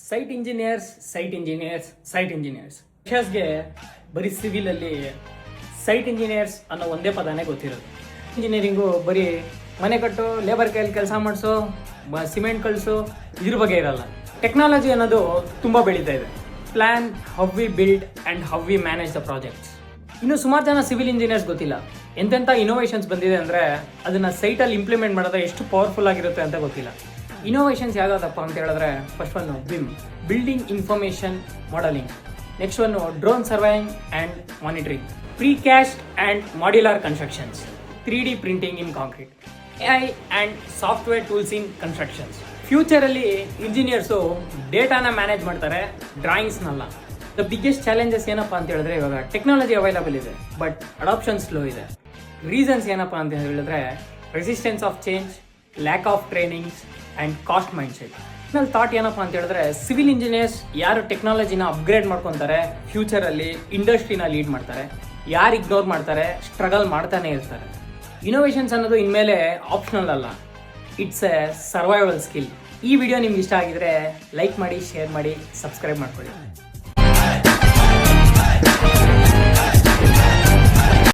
Site engineers ಗೆ ಬರೀ civil ಅಲ್ಲಿ ಸೈಟ್ ಇಂಜಿನಿಯರ್ಸ್ ಅನ್ನೋ ಒಂದೇ ಪದಾನೇ ಗೊತ್ತಿರೋದು. ಇಂಜಿನಿಯರಿಂಗು ಬರೀ ಮನೆ ಕಟ್ಟೋ, ಲೇಬರ್ ಕೈಯಲ್ಲಿ ಕೆಲಸ ಮಾಡಿಸೋ, ಸಿಮೆಂಟ್ ಕಳಿಸೋ ಇದ್ರ ಬಗ್ಗೆ ಇರಲ್ಲ. ಟೆಕ್ನಾಲಜಿ ಅನ್ನೋದು ತುಂಬ ಬೆಳೀತಾ ಇದೆ. Plan how we build and how we manage the projects. ಇನ್ನು ಸುಮಾರು ಜನ ಸಿವಿಲ್ ಇಂಜಿನಿಯರ್ಸ್ ಗೊತ್ತಿಲ್ಲ ಎಂತೆಂಥ ಇನೋವೇಷನ್ಸ್ ಬಂದಿದೆ ಅಂದರೆ ಅದನ್ನು ಸೈಟಲ್ಲಿ ಇಂಪ್ಲಿಮೆಂಟ್ ಮಾಡೋದು ಎಷ್ಟು ಪವರ್ಫುಲ್ ಆಗಿರುತ್ತೆ ಅಂತ ಗೊತ್ತಿಲ್ಲ. ಇನೋವೇಷನ್ಸ್ ಯಾವುದಪ್ಪ ಅಂತ ಹೇಳಿದ್ರೆ, first one BIM, building information modelling. Next one drone surveying and monitoring, precast and modular constructions, 3D printing in concrete, AI and software tools in constructions. ಫ್ಯೂಚರಲ್ಲಿ ಇಂಜಿನಿಯರ್ಸು ಡೇಟಾನ ಮ್ಯಾನೇಜ್ ಮಾಡ್ತಾರೆ, ಡ್ರಾಯಿಂಗ್ಸ್ನಲ್ಲ. ದ ಬಿಗ್ಗೆಸ್ಟ್ ಚಾಲೆಂಜಸ್ ಏನಪ್ಪ ಅಂತ ಹೇಳಿದ್ರೆ, ಇವಾಗ technology available ಇದೆ but adoption slow ಇದೆ. ರೀಸನ್ಸ್ ಏನಪ್ಪ ಅಂತ ಹೇಳಿದ್ರೆ, resistance of change, lack of trainings and cost mindset. ನನ್ನ ಥಾಟ್ ಏನಪ್ಪ ಅಂತ ಹೇಳಿದ್ರೆ, ಸಿವಿಲ್ ಇಂಜಿನಿಯರ್ಸ್ ಯಾರು ಟೆಕ್ನಾಲಜಿನ ಅಪ್ಗ್ರೇಡ್ ಮಾಡ್ಕೊತಾರೆ ಫ್ಯೂಚರಲ್ಲಿ ಇಂಡಸ್ಟ್ರಿನ ಲೀಡ್ ಮಾಡ್ತಾರೆ, ಯಾರು ಇಗ್ನೋರ್ ಮಾಡ್ತಾರೆ ಸ್ಟ್ರಗಲ್ ಮಾಡ್ತಾನೆ ಇರ್ತಾರೆ. ಇನೋವೇಷನ್ಸ್ ಅನ್ನೋದು ಇನ್ಮೇಲೆ ಆಪ್ಷನಲ್ ಅಲ್ಲ, ಇಟ್ಸ್ ಎ ಸರ್ವೈವಲ್ ಸ್ಕಿಲ್. ಈ ವಿಡಿಯೋ ನಿಮ್ಗೆ ಇಷ್ಟ ಆಗಿದ್ರೆ ಲೈಕ್ ಮಾಡಿ, ಶೇರ್ ಮಾಡಿ, ಸಬ್ಸ್ಕ್ರೈಬ್ ಮಾಡ್ಕೊಳ್ಳಿ.